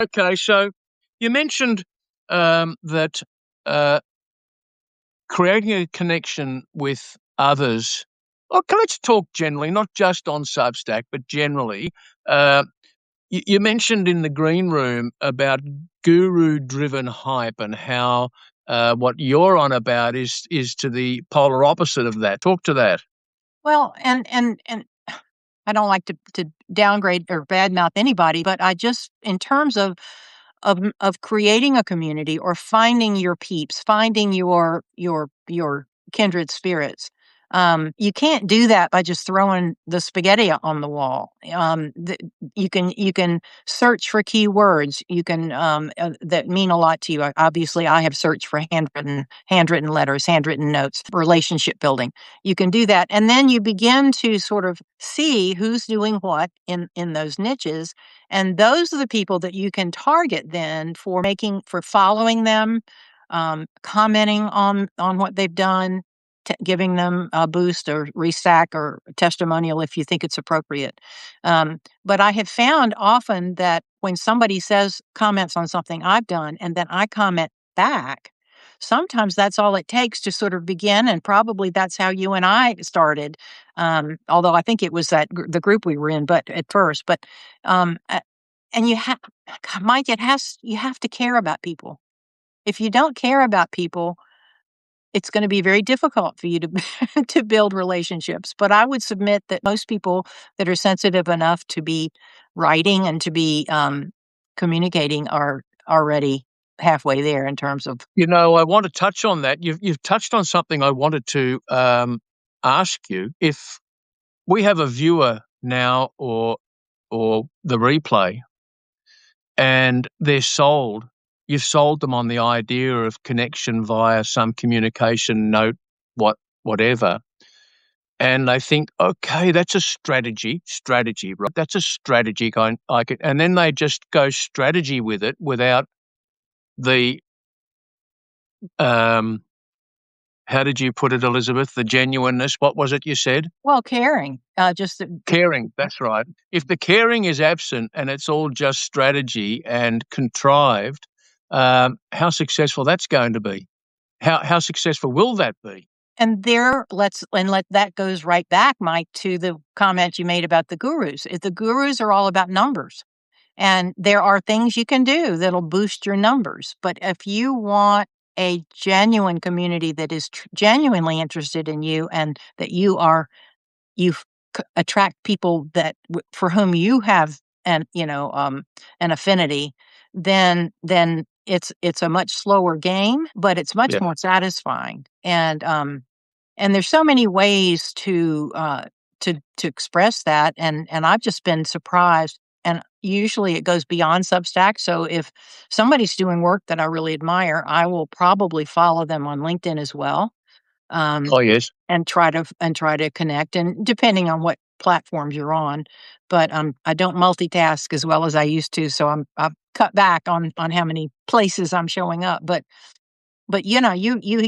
Okay, so you mentioned that uh, creating a connection with others. Okay, let's talk generally, not just on Substack, but generally. Uh, you mentioned in the green room about guru-driven hype and how what you're on about is to the polar opposite of that. Talk to that. Well, and I don't like to downgrade or badmouth anybody, but I just in terms of creating a community or finding your peeps, finding your kindred spirits. You can't do that by just throwing the spaghetti on the wall. You can search for keywords. You can that mean a lot to you. Obviously, I have searched for handwritten letters, handwritten notes, relationship building. You can do that, and then you begin to sort of see who's doing what in those niches, and those are the people that you can target then for following them, commenting on what they've done, giving them a boost or restack or testimonial if you think it's appropriate. But I have found often that when somebody comments on something I've done and then I comment back, sometimes that's all it takes to sort of begin, and probably that's how you and I started. Although I think it was the group we were in, but at first, but and Mike, you have to care about people. If you don't care about people, it's going to be very difficult for you to to build relationships. But I would submit that most people that are sensitive enough to be writing and to be communicating are already halfway there in terms of. I want to touch on that. You've touched on something I wanted to ask you. If we have a viewer now or the replay and they're sold, you've sold them on the idea of connection via some communication note, whatever. And they think, okay, that's a strategy, right? That's a strategy and then they just go strategy with it without the, um, how did you put it, Elizabeth? The genuineness. What was it you said? Well, caring, just Caring. That's right. If the caring is absent and it's all just strategy and contrived, how successful that's going to be? How successful will that be? and there, let that goes right back, Mike, to the comment you made about the gurus. If the gurus are all about numbers, and there are things you can do that'll boost your numbers. But if you want a genuine community that is genuinely interested in you, and that you attract people for whom you have an affinity, then it's a much slower game, but it's much Yeah. more satisfying. And there's so many ways to express that, and I've just been surprised. And usually it goes beyond Substack. So if somebody's doing work that I really admire, I will probably follow them on LinkedIn as well, um, Oh, yes. and try to connect. And depending on what platforms you're on, but I don't multitask as well as I used to. So I've cut back on how many places I'm showing up. But you